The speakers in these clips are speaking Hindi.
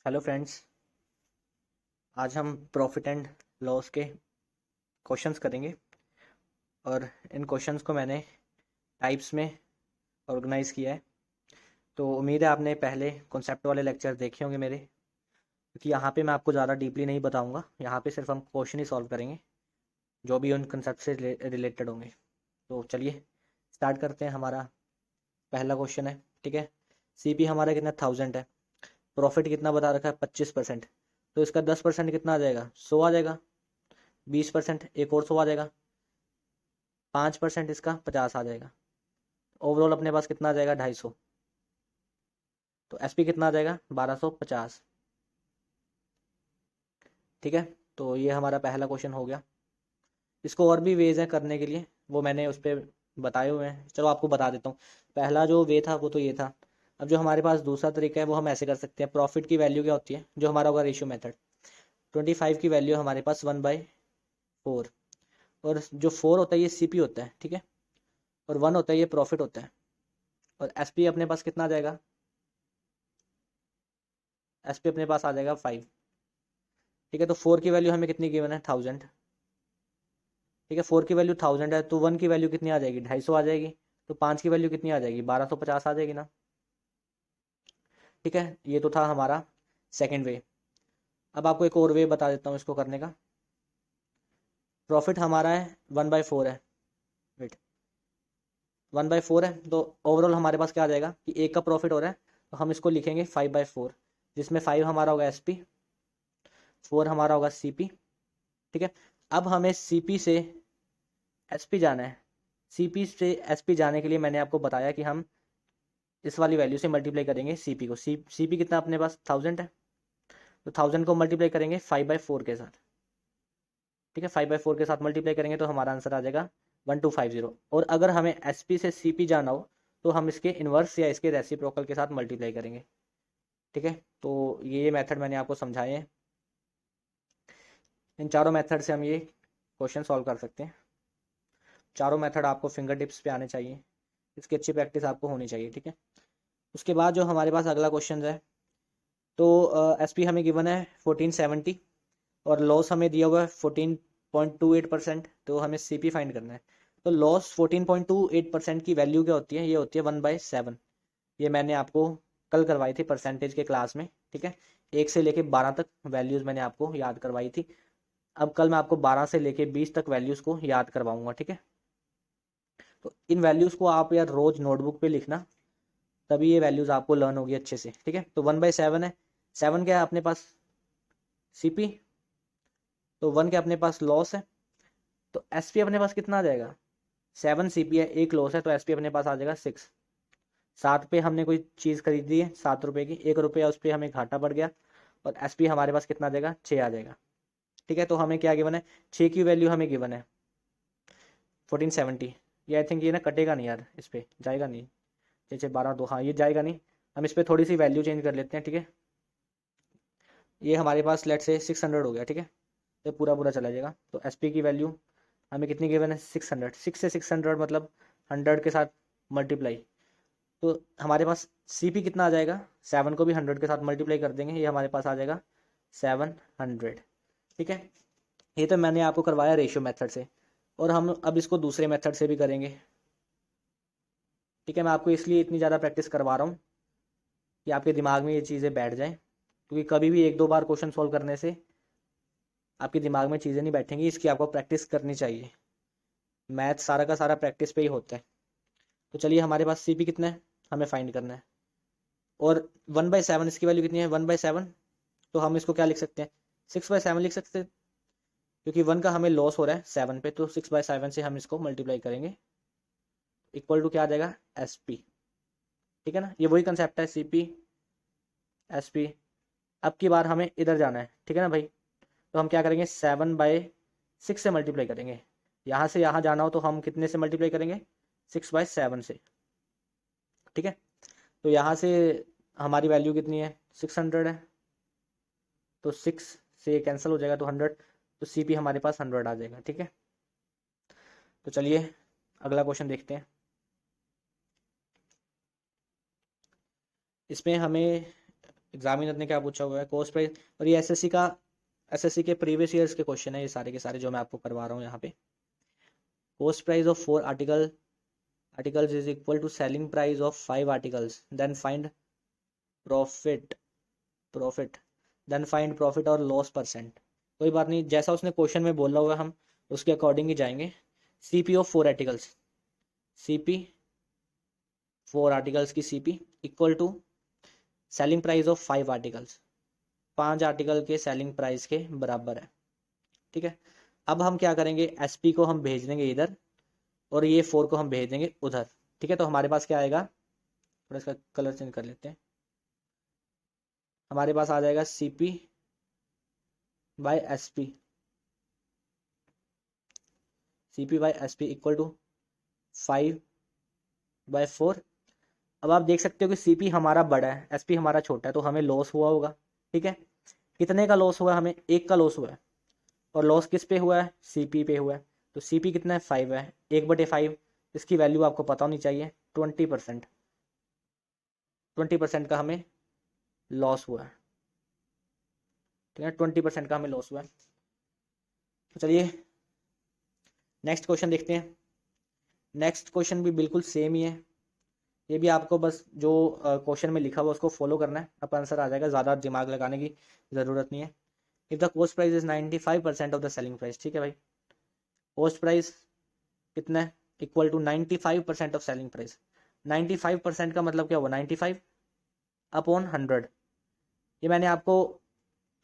Hello friends. आज हम प्रॉफिट एंड लॉस के क्वेश्चंस करेंगे और इन क्वेश्चंस को मैंने टाइप्स में ऑर्गेनाइज किया है। तो उम्मीद है आपने पहले कॉन्सेप्ट वाले लेक्चर देखे होंगे मेरे, क्योंकि यहाँ पे मैं आपको ज़्यादा डीपली नहीं बताऊँगा। यहाँ पे सिर्फ हम क्वेश्चन ही सॉल्व करेंगे जो भी उन कंसेप्ट से रिलेटेड होंगे। तो चलिए स्टार्ट करते हैं। हमारा पहला क्वेश्चन है, ठीक है। सीपी हमारा कितना 1000 है, प्रॉफिट कितना बता रखा है 25%। तो इसका 10% कितना आ जाएगा, 100 आ जाएगा। 20% एक और 100 आ जाएगा। 5% इसका 50 आ जाएगा। ओवरऑल अपने पास कितना आ जाएगा 250। तो एसपी कितना आ जाएगा 1250। ठीक है, तो ये हमारा पहला क्वेश्चन हो गया। इसको और भी वेज हैं करने के लिए, वो मैंने उस पर बताए हुए हैं। चलो आपको बता देता हूँ। पहला जो वे था वो तो ये था। अब जो हमारे पास दूसरा तरीका है वो हम ऐसे कर सकते हैं। प्रॉफिट की वैल्यू क्या होती है, जो हमारा होगा रेशियो मेथड। 25 की वैल्यू हमारे पास 1/4, और जो 4 होता है ये सीपी होता है, ठीक है। और 1 होता है ये प्रॉफिट होता है। और एसपी अपने पास कितना आ जाएगा, एसपी अपने पास आ जाएगा 5। ठीक है, तो 4 की वैल्यू हमें कितनी गिवन है 1000। ठीक है, 4 की वैल्यू 1000 है, तो 1 की वैल्यू कितनी आ जाएगी 250 आ जाएगी। तो 5 की वैल्यू कितनी आ जाएगी 1250 आ जाएगी ना। ठीक है, ये तो था हमारा सेकेंड वे। अब आपको एक और वे बता देता हूँ इसको करने का। प्रॉफिट हमारा है 1/4 है, वेट 1/4 है। तो ओवरऑल हमारे पास क्या आ जाएगा कि एक का प्रॉफिट हो रहा है, तो हम इसको लिखेंगे 5/4, जिसमें 5 हमारा होगा एसपी, 4 हमारा होगा सीपी। ठीक है, अब हमें सीपी से एसपी जाना है। सीपी से एसपी जाने के लिए मैंने आपको बताया कि हम इस वाली वैल्यू से मल्टीप्लाई करेंगे सीपी को। सीपी कितना अपने पास 1000 है, तो 1000 को मल्टीप्लाई करेंगे 5/4 के साथ। ठीक है, 5/4 के साथ मल्टीप्लाई करेंगे तो हमारा आंसर आ जाएगा 1250। और अगर हमें एसपी से सीपी जाना हो तो हम इसके इन्वर्स या इसके रेसिप्रोकल के साथ मल्टीप्लाई करेंगे। ठीक है, तो ये मेथड मैंने आपको समझाए हैं। इन चारों मेथड से हम ये क्वेश्चन सॉल्व कर सकते हैं। चारों मेथड आपको फिंगर टिप्स पे आने चाहिए, इसकी अच्छी प्रैक्टिस आपको होनी चाहिए। ठीक है, उसके बाद जो हमारे पास अगला क्वेश्चन है, तो एसपी हमें गिवन है 1470 और लॉस हमें दिया हुआ है 14.28%। तो हमें सीपी फाइंड करना है। तो लॉस 14.28% की वैल्यू क्या होती है, ये होती है 1/7। ये मैंने आपको कल करवाई थी परसेंटेज के क्लास में। ठीक है, 1 से लेके 12 तक वैल्यूज़ मैंने आपको याद करवाई थी। अब कल मैं आपको 12 से लेके 20 तक वैल्यूज़ को याद करवाऊंगा। ठीक है, तो इन वैल्यूज़ को आप यार रोज़ नोटबुक पे लिखना, तभी ये वैल्यूज़ आपको लर्न होगी अच्छे से। ठीक है, तो 1/7 है। 7 क्या है अपने पास सीपी, तो 1 क्या अपने पास लॉस है। तो एसपी अपने पास कितना आ जाएगा, 7 सीपी है, एक लॉस है, तो एसपी अपने पास आ जाएगा 6। 7 पे हमने कोई चीज़ खरीदी है 7 रुपए की, 1 रुपया उस पर हमें घाटा पड़ गया, और एसपी हमारे पास कितना आ जाएगा 6 आ जाएगा। ठीक है, तो हमें क्या गिवन है, 6 की वैल्यू हमें गिवन है 1470। ये आई थिंक ये ना कटेगा नहीं यार, इस पर जाएगा नहीं। 6 6 12 2, हाँ ये जाएगा नहीं। हम इस पर थोड़ी सी वैल्यू चेंज कर लेते हैं। ठीक है, ये हमारे पास लेट से 600 हो गया। ठीक है, तो पूरा पूरा चला जाएगा। तो एसपी की वैल्यू हमें कितनी गिवन है 600। 6 से 600 मतलब 100 के साथ मल्टीप्लाई। तो हमारे पास सीपी कितना आ जाएगा, 7 को भी 100 के साथ मल्टीप्लाई कर देंगे, ये हमारे पास आ जाएगा 700। ठीक है, ये तो मैंने आपको करवाया रेशियो मेथड से, और हम अब इसको दूसरे मेथड से भी करेंगे। ठीक है, मैं आपको इसलिए इतनी ज़्यादा प्रैक्टिस करवा रहा हूँ कि आपके दिमाग में ये चीज़ें बैठ जाएँ, क्योंकि कभी भी 1 2 बार क्वेश्चन सॉल्व करने से आपके दिमाग में चीज़ें नहीं बैठेंगी। इसकी आपको प्रैक्टिस करनी चाहिए। मैथ सारा का सारा प्रैक्टिस पे ही होता है। तो चलिए, हमारे पास सीपी कितना है हमें फाइंड करना है, और 1/7 इसकी वैल्यू कितनी है 1/7। तो हम इसको क्या लिख सकते हैं 6/7 लिख सकते हैं, क्योंकि 1 का हमें लॉस हो रहा है 7 पे, तो 6/7 से हम इसको मल्टीप्लाई करेंगे, इक्वल टू क्या आ जाएगा एस पी। ठीक है ना, ये वही कंसेप्ट है सी पी एस पी। अब की बार हमें इधर जाना है, ठीक है ना भाई। तो हम क्या करेंगे 7/6 से मल्टीप्लाई करेंगे। यहाँ से यहाँ जाना हो तो हम कितने से मल्टीप्लाई करेंगे 6/7 से। ठीक है, तो यहाँ से हमारी वैल्यू कितनी है 600 है, तो 6 से कैंसिल हो जाएगा तो 100। तो सी पी हमारे पास 100 आ जाएगा। ठीक है, तो चलिए अगला क्वेश्चन देखते हैं। इसमें हमें एग्जामिनर ने क्या पूछा हुआ है, कॉस्ट प्राइस। और ये एसएससी के प्रीवियस ईयर्स के क्वेश्चन है ये सारे के सारे जो मैं आपको करवा रहा हूँ यहाँ पे। Cost price of 4 articles is equal to selling price of 5 articles, then find profit profit then find profit और लॉस परसेंट। कोई बात नहीं, जैसा उसने क्वेश्चन में बोला हुआ हम उसके अकॉर्डिंग ही जाएंगे। CP of 4 articles, CP 4 articles की CP equal to selling price of 5 articles, 5 article के सेलिंग प्राइस के बराबर है। ठीक है, अब हम क्या करेंगे, एसपी को हम भेज देंगे इधर और ये 4 को हम भेज देंगे उधर। ठीक है, तो हमारे पास क्या आएगा, थोड़ा इसका कलर चेंज कर लेते हैं। हमारे पास आ जाएगा CP by SP, CP by SP equal to 5/4। अब आप देख सकते हो कि सीपी हमारा बड़ा है, एसपी हमारा छोटा है, तो हमें लॉस हुआ होगा। ठीक है, कितने का लॉस हुआ है, हमें 1 का लॉस हुआ है। और लॉस किस पे हुआ है, सीपी पे हुआ है। तो सीपी कितना है, 5 है, 1/5। इसकी वैल्यू आपको पता होनी चाहिए, 20%। 20% का हमें लॉस हुआ है। ठीक है, 20% का हमें लॉस हुआ है। तो चलिए नेक्स्ट क्वेश्चन देखते हैं। नेक्स्ट क्वेश्चन भी बिल्कुल सेम ही है, ये भी आपको बस जो क्वेश्चन में लिखा हुआ उसको फॉलो करना है, आपका आंसर आ जाएगा, ज़्यादा दिमाग लगाने की ज़रूरत नहीं है। If the cost price is 95% of the selling price. ठीक है भाई, कॉस्ट प्राइस कितना है, equal to 95% of selling price. 95% का मतलब क्या हुआ, 95/100। ये मैंने आपको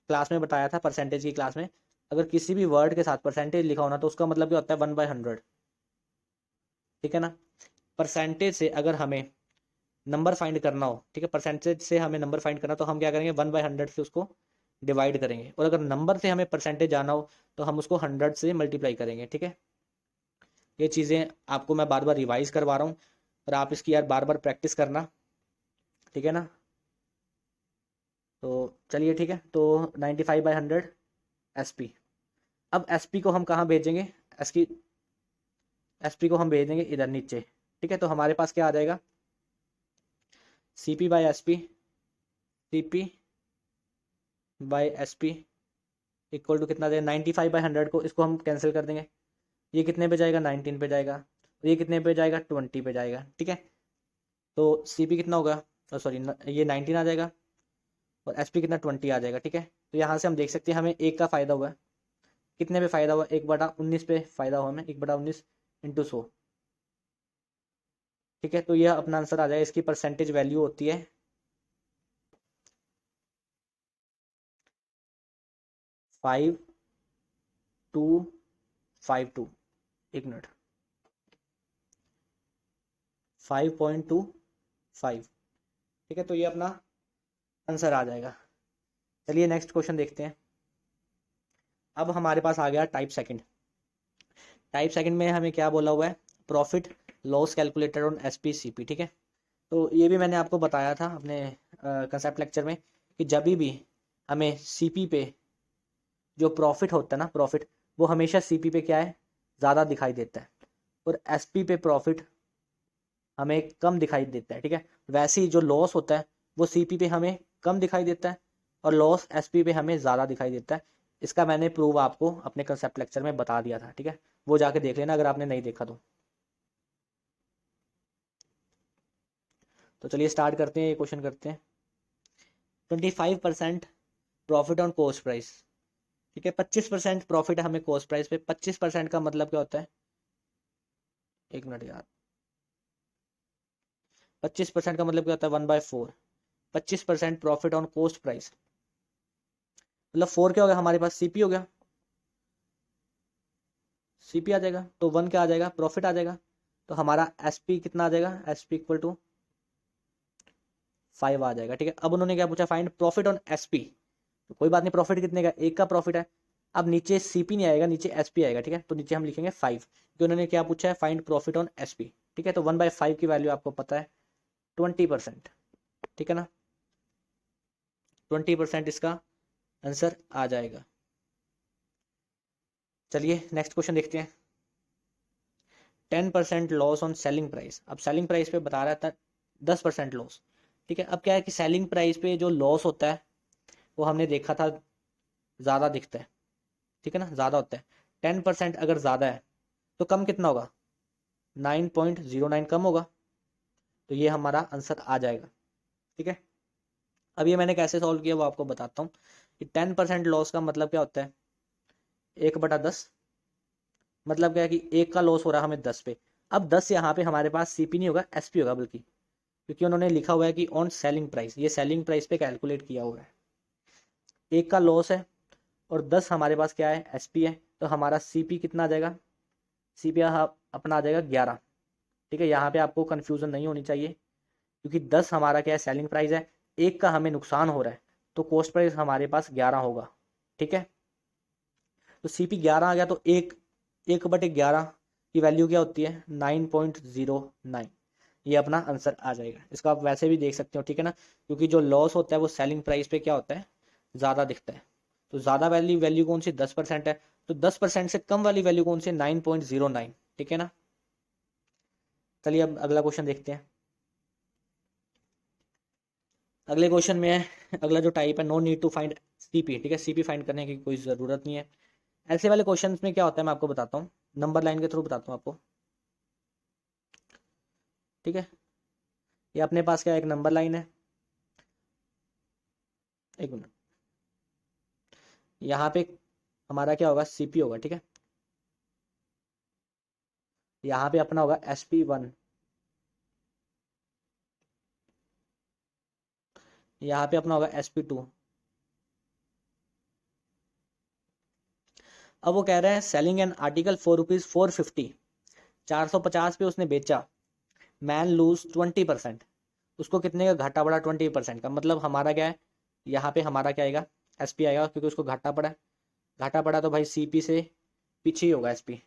क्लास में बताया था, परसेंटेज की क्लास में। अगर किसी भी वर्ड के साथ परसेंटेज लिखा होना तो उसका मतलब क्या होता है, 1/100। ठीक है ना, परसेंटेज से अगर हमें नंबर फाइंड करना हो, ठीक है, परसेंटेज से हमें नंबर फाइंड करना, तो हम क्या करेंगे, 1/100 से उसको डिवाइड करेंगे। और अगर नंबर से हमें परसेंटेज जाना हो तो हम उसको 100 से मल्टीप्लाई करेंगे। ठीक है, ये चीज़ें आपको मैं बार बार रिवाइज करवा रहा हूँ और आप इसकी यार बार बार प्रैक्टिस करना। ठीक है ना, तो चलिए ठीक है, तो 95/100 एसपी। अब एसपी को हम कहाँ भेजेंगे, एसपी एसपी को हम भेजेंगे इधर नीचे। ठीक है, तो हमारे पास क्या आ जाएगा, CP by SP, CP by SP equal to कितना देगा, 95/100 को इसको हम कैंसिल कर देंगे। ये कितने पे जाएगा, 19 पे जाएगा। और ये कितने पे जाएगा, 20 पे जाएगा। ठीक है, तो सीपी कितना होगा, सॉरी ये 19 आ जाएगा और एसपी कितना, 20 आ जाएगा। ठीक है, तो यहाँ से हम देख सकते हैं हमें 1 का फ़ायदा हुआ। कितने पे फ़ायदा हुआ, 1/19 पे फ़ायदा हुआ हमें, 1/19 इंटू 100। ठीक है, तो यह अपना आंसर आ जाएगा। इसकी परसेंटेज वैल्यू होती है 5252। एक मिनट, 5.25। ठीक है, तो ये अपना आंसर आ जाएगा। चलिए नेक्स्ट क्वेश्चन देखते हैं। अब हमारे पास आ गया टाइप सेकंड। टाइप सेकंड में हमें क्या बोला हुआ है, प्रॉफिट लॉस कैलकुलेटेड ऑन एसपीसीपी। ठीक है, तो ये भी मैंने आपको बताया था अपने कंसेप्ट लेक्चर में कि जब भी हमें सीपी पे जो प्रॉफिट होता है ना, प्रॉफिट वो हमेशा सीपी पे क्या है, ज़्यादा दिखाई देता है, और एसपी पे प्रॉफिट हमें कम दिखाई देता है। ठीक है, वैसे ही जो लॉस होता है वो सीपी पे हमें कम दिखाई देता है और लॉस एसपी पे हमें ज़्यादा दिखाई देता है। इसका मैंने प्रूव आपको अपने कंसेप्ट लेक्चर में बता दिया था। ठीक है, वो जाके देख लेना अगर आपने नहीं देखा तो चलिए स्टार्ट करते हैं, ये क्वेश्चन करते हैं। 25% प्रॉफिट ऑन कॉस्ट प्राइस। ठीक है, 25% प्रॉफिट है हमें कॉस्ट प्राइस पे। 25% का मतलब क्या होता है, एक मिनट यार, 25% का मतलब क्या होता है, 1/4। 25% प्रॉफिट ऑन कॉस्ट प्राइस मतलब 4 क्या हो गया हमारे पास, सीपी हो गया, सीपी आ जाएगा, तो 1 क्या आ जाएगा, प्रॉफिट आ जाएगा। तो हमारा एसपी कितना आ जाएगा, एसपी इक्वल टू 5 आ जाएगा। ठीक है, अब उन्होंने क्या पूछा, फाइंड प्रॉफिट ऑन एसपी। तो कोई बात नहीं, प्रॉफिट कितने का, 1 का प्रॉफिट है। अब नीचे सीपी नहीं आएगा, नीचे एसपी आएगा। ठीक है, तो नीचे हम लिखेंगे 5, क्योंकि उन्होंने क्या पूछा है, फाइंड प्रॉफिट ऑन एसपी। ठीक है, तो 1/5 की वैल्यू आपको पता है 20%। ठीक है ना, 20% इसका आंसर आ जाएगा। चलिए नेक्स्ट क्वेश्चन देखते हैं। 10% लॉस ऑन सेलिंग प्राइस। अब सेलिंग प्राइस पे बता रहा था 10% लॉस। ठीक है। अब क्या है कि सेलिंग प्राइस पे जो लॉस होता है वो हमने देखा था ज़्यादा दिखता है, ठीक है ना, ज़्यादा होता है। 10% अगर ज़्यादा है तो कम कितना होगा, 9.09 कम होगा। तो ये हमारा आंसर आ जाएगा, ठीक है। अब ये मैंने कैसे सॉल्व किया वो आपको बताता हूँ कि 10% लॉस का मतलब क्या होता है, 1/10। मतलब क्या है कि एक का लॉस हो रहा है हमें 10 पे। अब 10 यहाँ पे हमारे पास सीपी नहीं होगा, एसपी होगा, बल्कि क्योंकि उन्होंने लिखा हुआ है कि ऑन सेलिंग प्राइस, ये सेलिंग प्राइस पे कैलकुलेट किया हुआ है। एक का लॉस है और 10 हमारे पास क्या है, एसपी है। तो हमारा सीपी कितना आ जाएगा, सीपी अपना आ जाएगा 11, ठीक है। यहाँ पे आपको कन्फ्यूजन नहीं होनी चाहिए, क्योंकि 10 हमारा क्या है, सेलिंग प्राइस है, एक का हमें नुकसान हो रहा है, तो कॉस्ट प्राइस हमारे पास 11 होगा, ठीक है। तो सीपी 11 आ गया, तो 1/11 की वैल्यू क्या होती है, 9.09। ये अपना आंसर आ जाएगा। इसका आप वैसे भी देख सकते हो, ठीक है ना, क्योंकि जो लॉस होता है वो सेलिंग प्राइस पे क्या होता है, ज़्यादा दिखता है। तो ज़्यादा वैल्यू वैल्यू कौन सी, 10% है। तो 10% से कम वाली वैल्यू कौन सी, 9.09, ठीक है ना। चलिए अब अगला क्वेश्चन देखते हैं। अगले क्वेश्चन में है, अगला जो टाइप है, no need to find CP, ठीक है। सीपी फाइंड करने की कोई ज़रूरत नहीं है। ऐसे वाले क्वेश्चंस में क्या होता है मैं आपको बताता हूँ, नंबर लाइन के थ्रू बताता हूँ आपको, ठीक है। ये अपने पास क्या है, एक नंबर लाइन है, एक मिनट, यहाँ पे हमारा क्या होगा, सीपी होगा, ठीक है। यहाँ पे अपना होगा SP1, यहाँ पे अपना होगा SP2। अब वो कह रहे हैं सेलिंग एन आर्टिकल ₹4.450, 450 पे उसने बेचा, मैन लूज 20%, उसको कितने का घाटा पड़ा, 20% का। मतलब हमारा क्या है, यहाँ पे हमारा क्या आएगा, SP आएगा, क्योंकि उसको घाटा पड़ा है। घाटा पड़ा तो भाई CP से पीछे ही होगा SP,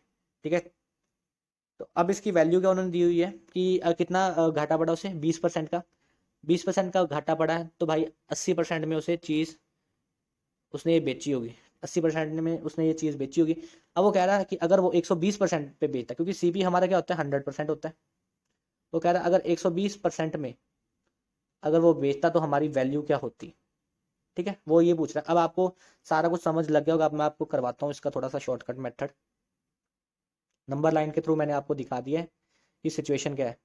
ठीक है। तो अब इसकी वैल्यू क्या उन्होंने दी हुई है कि कितना घाटा पड़ा उसे, 20% का। 20% का घाटा पड़ा है तो भाई 80% में उसे चीज़ उसने ये बेची होगी, 80% में उसने ये चीज़ बेची होगी। अब वो कह रहा है कि अगर वो 120% पे बेचता है, क्योंकि CP हमारा क्या होता है, 100% होता है। वो कह रहा है अगर 120% में अगर वो बेचता तो हमारी वैल्यू क्या होती, ठीक है। वो ये पूछ रहा है। अब आपको सारा कुछ समझ लग गया होगा, अब मैं आपको करवाता हूँ इसका थोड़ा सा शॉर्टकट मेथड। नंबर लाइन के थ्रू मैंने आपको दिखा दिया है कि सिचुएशन क्या है,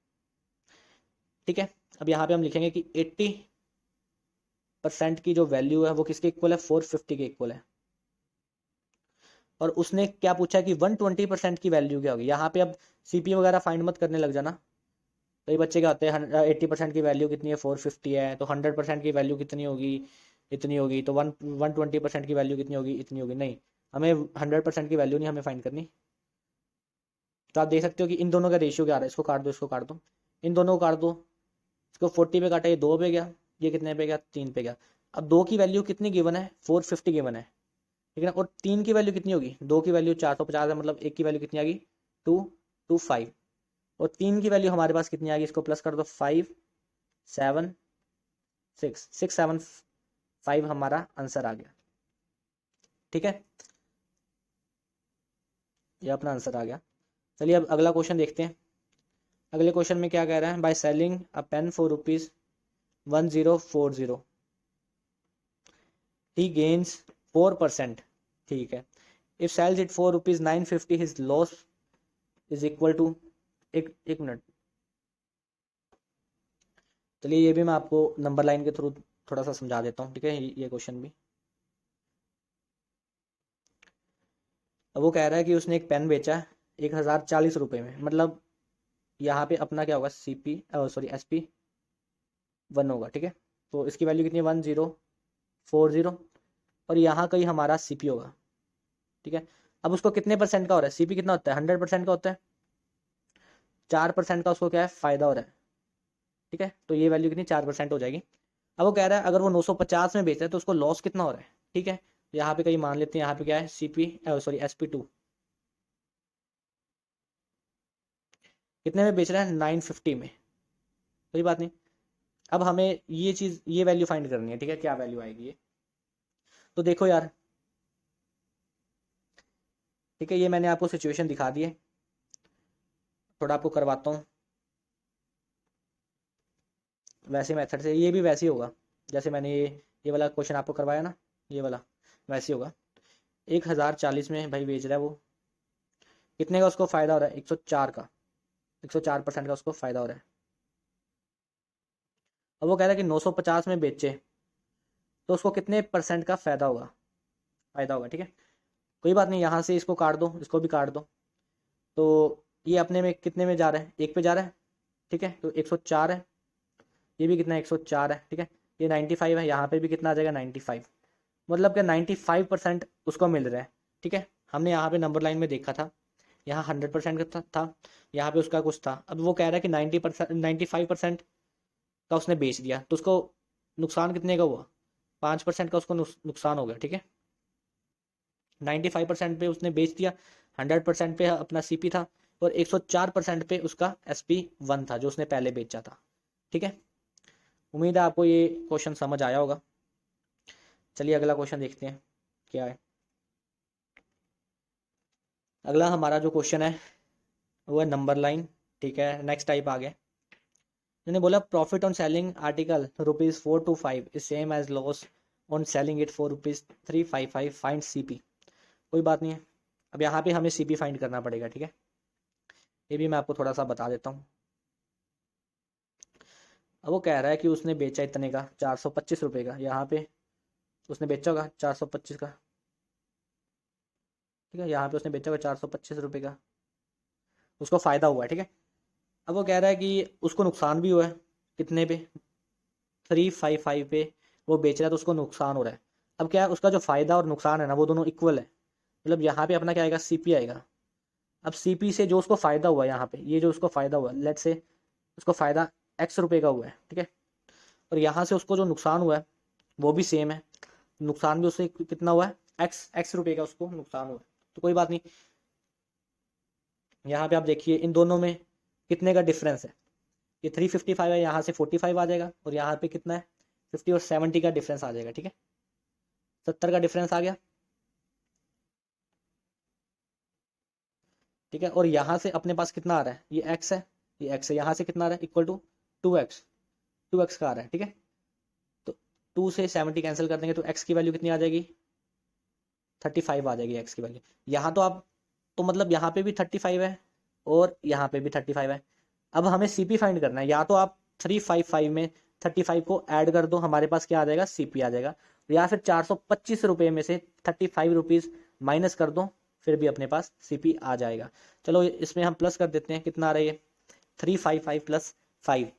ठीक है। अब यहाँ पे हम लिखेंगे कि 80% की जो वैल्यू है वो किसके इक्वल है, 450 के इक्वल है। और उसने क्या पूछा कि 120% की वैल्यू क्या होगी। यहाँ पे अब CP वगैरह फाइंड मत करने लग जाना। कई बच्चे क्या होते हैं, 80% की वैल्यू कितनी है, 450 है, तो 100% की वैल्यू कितनी होगी, इतनी होगी, तो 120% की वैल्यू कितनी होगी, इतनी होगी। नहीं, हमें 100% की वैल्यू नहीं हमें फाइंड करनी। तो आप देख सकते हो कि इन दोनों का रेशियो क्या आ रहा है, इसको काट दो, इसको काट दो, इन दोनों को काट दो। इसको 40 पे काटा, ये 2 पे गया, ये कितने पे गया, 3 पे गया। अब 2 की वैल्यू कितनी गिवन है, 450 गिवन है, ठीक है ना। और 3 की वैल्यू कितनी होगी, 2 की वैल्यू 450 है, मतलब 1 की वैल्यू कितनी आ गई, 225। और 3 की वैल्यू हमारे पास कितनी आ गई, इसको प्लस कर दो, 5 7 6 6 7 5 हमारा आंसर आ गया, ठीक है। ये अपना आंसर आ गया। चलिए अब अगला क्वेश्चन देखते हैं। अगले क्वेश्चन में क्या कह रहा है, by selling a pen for ₹1040 he gains 4%, ठीक है। If sells it for ₹950 his loss is equal to, एक मिनट, चलिए ये भी मैं आपको नंबर लाइन के थ्रू थोड़ा सा समझा देता हूँ, ठीक है। ये क्वेश्चन भी, अब वो कह रहा है कि उसने एक पेन बेचा 1040 रुपये में। मतलब यहाँ पे अपना क्या होगा, CP सॉरी SP1 होगा, ठीक है। तो इसकी वैल्यू कितनी है, 1040। और यहाँ कहीं हमारा CP होगा, ठीक है। अब उसको कितने परसेंट का हो रहा है, CP कितना होता है, 100% का होता है। 4% का उसको क्या है, फायदा हो रहा है, ठीक है। तो ये वैल्यू कितनी, 4% हो जाएगी। अब वो कह रहा है अगर वो 950 में बेच रहा है तो उसको लॉस कितना हो रहा है, ठीक है। यहाँ पे कहीं मान लेते हैं, यहाँ पे क्या है, CP सॉरी SP2 कितने में बेच रहा है, 950 में, कोई बात नहीं। अब हमें ये चीज़, ये वैल्यू फाइंड करनी है, ठीक है। क्या वैल्यू आएगी ये, तो देखो यार, ठीक है, ये मैंने आपको सिचुएशन दिखा दी है, थोड़ा आपको करवाता हूँ। वैसे मेथड से ये भी वैसे ही होगा जैसे मैंने ये वाला क्वेश्चन आपको करवाया ना, ये वाला वैसे ही होगा। 1040 में भाई बेच रहा है वो, कितने का उसको फ़ायदा हो रहा है? 104 का, 104% का उसको फ़ायदा हो रहा है। अब वो कह रहा है कि 950 में बेचे तो उसको कितने परसेंट का फ़ायदा होगा, ठीक है। कोई बात नहीं, यहाँ से इसको काट दो, इसको भी काट दो, तो ये अपने में कितने में जा रहा है? एक पे जा रहा है, ठीक है। तो 104 है, ये भी कितना है? 104 है, ठीक है। ये 95 है, यहाँ पे भी कितना आ जाएगा? 95। मतलब कि 95% उसको मिल रहा है, ठीक है। हमने यहाँ पे नंबर लाइन में देखा था, यहाँ 100% का था, यहाँ पे उसका कुछ था। अब वो कह रहा है कि 90%, 95% का उसने बेच दिया, तो उसको नुकसान कितने का हुआ? 5% का उसको नुकसान हो गया, ठीक है। 95% पे उसने बेच दिया, 100% पे अपना सीपी था, और 104% पे उसका SP1 था जो उसने पहले बेचा था, ठीक है। उम्मीद है आपको ये क्वेश्चन समझ आया होगा। चलिए अगला क्वेश्चन देखते हैं क्या है। अगला हमारा जो क्वेश्चन है वो है नंबर लाइन, ठीक है। नेक्स्ट टाइप आ गया, मैंने बोला profit on selling article ₹4 to 5 is same as loss on selling it for ₹355, find CP. कोई बात नहीं है, अब यहाँ पे हमें सीपी फाइंड करना पड़ेगा, ठीक है। ये भी मैं आपको थोड़ा सा बता देता हूँ। अब वो कह रहा है कि उसने बेचा इतने का, ₹425 का, यहाँ पे उसने बेचा होगा 425 का, ठीक है। यहाँ पे उसने बेचा होगा ₹425 का, उसको फ़ायदा हुआ है, ठीक है। अब वो कह रहा है कि उसको नुकसान भी हुआ है, कितने पे? 355 पे वो बेच रहा है, तो उसको नुकसान हो रहा है। अब क्या है, उसका जो फ़ायदा और नुकसान है ना वो दोनों इक्वल है, मतलब यहाँ पे अपना क्या आएगा? सीपी आएगा। अब सीपी से जो उसको फ़ायदा हुआ है, यहाँ पे ये जो उसको फ़ायदा हुआ है, लेट से उसको फ़ायदा ₹X का हुआ है, ठीक है। और यहाँ से उसको जो नुकसान हुआ है वो भी सेम है, नुकसान भी उससे कितना हुआ है? X रुपये का उसको नुकसान हुआ है। तो कोई बात नहीं, यहाँ पे आप देखिए इन दोनों में कितने का डिफरेंस है। ये 355 है, यहाँ से 45 आ जाएगा, और यहाँ पे कितना है? 50 और 70 का डिफरेंस आ जाएगा, ठीक है। 70 का डिफरेंस आ गया, ठीक है। और यहाँ से अपने पास कितना आ रहा है? ये एक्स है, ये एक्स है, यहाँ से कितना आ रहा है? इक्वल टू 2x, 2x का आ रहा है, ठीक है। तो 2 से 70 कैंसिल कर देंगे तो x की वैल्यू कितनी आ जाएगी? 35 आ जाएगी x की वैल्यू। यहाँ तो आप, तो मतलब यहाँ पे भी 35 है और यहाँ पे भी 35 है। अब हमें सीपी फाइंड करना है, या तो आप 355 में 35 को ऐड कर दो, हमारे पास क्या आ जाएगा? सीपी आ जाएगा। या फिर ₹425 में से 35 रुपीज़ माइनस कर दो, फिर भी अपने पास सीपी आ जाएगा। चलो इसमें हम प्लस कर देते हैं, कितना आ रहा है ये? 355 प्लस 5,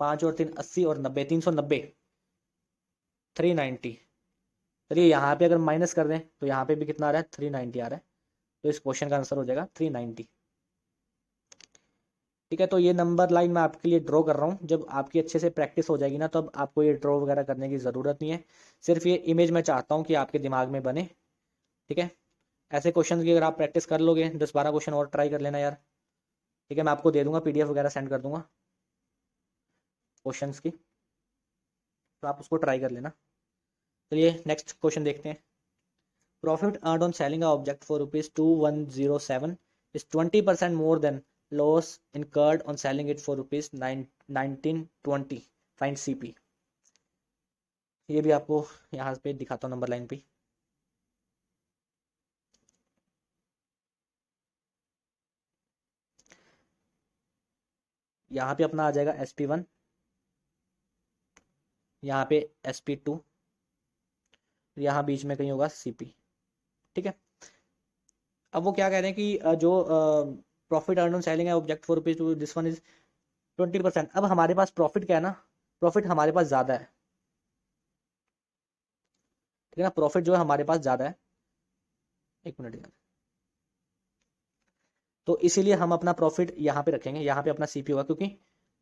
5 और 3 80 और 90, 390, 390। चलिए यहाँ पे अगर माइनस कर दें तो यहाँ पे भी कितना आ रहा है? 390 आ रहा है। तो इस क्वेश्चन का आंसर हो जाएगा 390, ठीक है। तो ये नंबर लाइन मैं आपके लिए ड्रॉ कर रहा हूँ, जब आपकी अच्छे से प्रैक्टिस हो जाएगी ना तो अब आपको ये ड्रॉ वगैरह करने की ज़रूरत नहीं है। सिर्फ ये इमेज मैं चाहता हूँ कि आपके दिमाग में बने, ठीक है। ऐसे क्वेश्चन की अगर आप प्रैक्टिस कर लोगे, 10-12 क्वेश्चन और ट्राई कर लेना यार, ठीक है। मैं आपको दे दूंगा, PDF वगैरह सेंड कर दूंगा क्वेश्चंस की, तो आप उसको ट्राई कर लेना। चलिए नेक्स्ट क्वेश्चन देखते हैं। Profit earned on selling a object for ₹2107 is 20% more than loss incurred on selling it for ₹1920. Find CP। ये भी आपको यहाँ पे दिखाता हूँ नंबर लाइन पे। यहाँ पे अपना आ जाएगा SP1, यहाँ पे SP2, यहाँ बीच में कहीं होगा CP, ठीक है। अब वो क्या कह रहे हैं कि जो प्रॉफिट अर्न ऑन सेलिंग है object for ₹2, this one is 20%। अब हमारे पास प्रॉफिट क्या है ना, प्रॉफिट हमारे पास ज़्यादा है, ठीक है ना। प्रॉफिट जो है हमारे पास ज़्यादा है, एक मिनट यार। तो इसीलिए हम अपना प्रॉफिट यहाँ पे रखेंगे, यहाँ पे अपना CP होगा, क्योंकि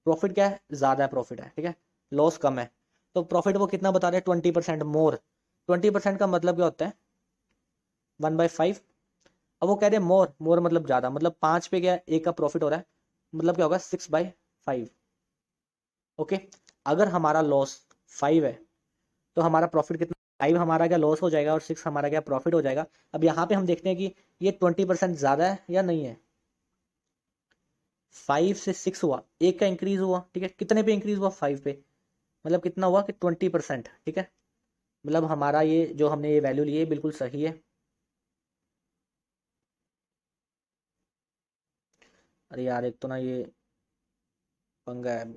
प्रॉफिट क्या है? ज़्यादा है प्रॉफिट है, ठीक है। लॉस कम है, तो प्रॉफिट वो कितना बता रहे हैं? 20% मोर। 20% का मतलब क्या होता है? 1/5। अब वो कह रहे हैं मोर, मोर मतलब ज़्यादा, मतलब 5 पे क्या एक का प्रॉफिट हो रहा है, मतलब क्या होगा? 6/5, ओके। अगर हमारा लॉस 5 है तो हमारा प्रॉफिट कितना? 5 हमारा क्या लॉस हो जाएगा और 6 हमारा क्या प्रॉफिट हो जाएगा। अब यहाँ पे हम देखते हैं कि ये 20% ज़्यादा है या नहीं है। 5 से 6 हुआ, एक का इंक्रीज हुआ, ठीक है। कितने पे इंक्रीज हुआ? 5 पे, मतलब कितना हुआ कि 20%, ठीक है। मतलब हमारा ये जो हमने ये वैल्यू ली है बिल्कुल सही है। अरे यार एक तो ना ये पंगा है,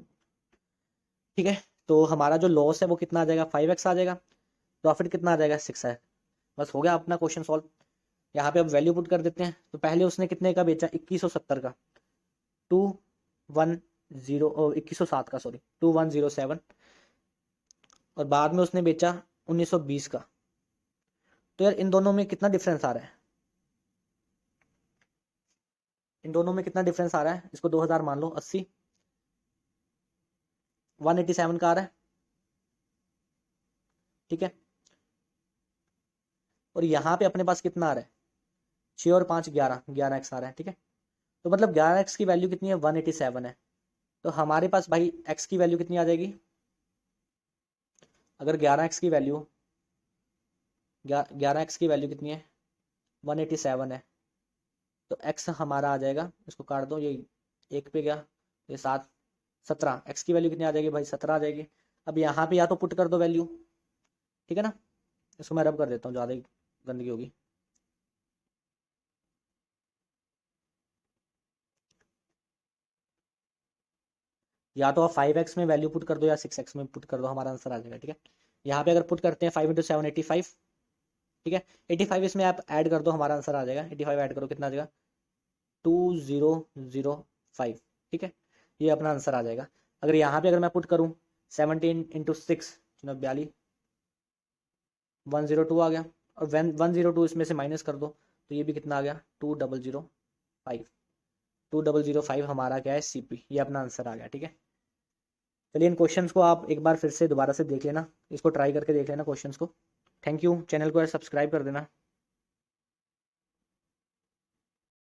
ठीक है। तो हमारा जो लॉस है वो कितना आ जाएगा? 5x आ जाएगा। प्रॉफिट कितना आ जाएगा? 6 है। बस हो गया अपना क्वेश्चन सॉल्व। यहाँ पे अब वैल्यू पुट कर देते हैं। तो पहले उसने कितने का बेचा? 2170 का, 2107 का, सॉरी 2107। और बाद में उसने बेचा 1920 का। तो यार इन दोनों में कितना डिफरेंस आ रहा है? इन दोनों में कितना डिफरेंस आ रहा है? इसको 2000 मान लो, 80, 187 का आ रहा है, ठीक है। और यहाँ पे अपने पास कितना आ रहा है? 6 और 5 11, 11x आ रहा है, ठीक है। तो मतलब 11x की वैल्यू कितनी है? 187 है। तो हमारे पास भाई x की वैल्यू कितनी आ जाएगी? अगर 11x की वैल्यू 11x की वैल्यू कितनी है? 187 है। तो x हमारा आ जाएगा, इसको काट दो, ये एक पे गया, ये 7, 17। x की वैल्यू कितनी आ जाएगी भाई? 17 आ जाएगी। अब यहाँ पे या तो पुट कर दो वैल्यू, ठीक है ना। इसको मैं रब कर देता हूँ, ज़्यादा ही गंदगी होगी। या तो आप 5x में वैल्यू पुट कर दो या 6x में पुट कर दो, हमारा आंसर आ जाएगा, ठीक है। यहाँ पे अगर पुट करते हैं 5 इंटू 7 85, ठीक है। 85 इसमें आप ऐड कर दो, हमारा आंसर आ जाएगा। 85 ऐड करो, कितना आ जाएगा? 2005, ठीक है। ये अपना आंसर आ जाएगा। अगर यहाँ पे अगर मैं पुट करूँ 17 इंटू 6, 42, 102 आ गया। और 102 इसमें से माइनस कर दो, तो ये भी कितना आ गया? 2005। 2005 हमारा क्या है? CP। ये अपना आंसर आ गया, ठीक है। चलिए इन क्वेश्चंस को आप एक बार फिर से दोबारा से देख लेना, इसको ट्राई करके देख लेना क्वेश्चंस को। Thank you. चैनल को सब्सक्राइब कर देना।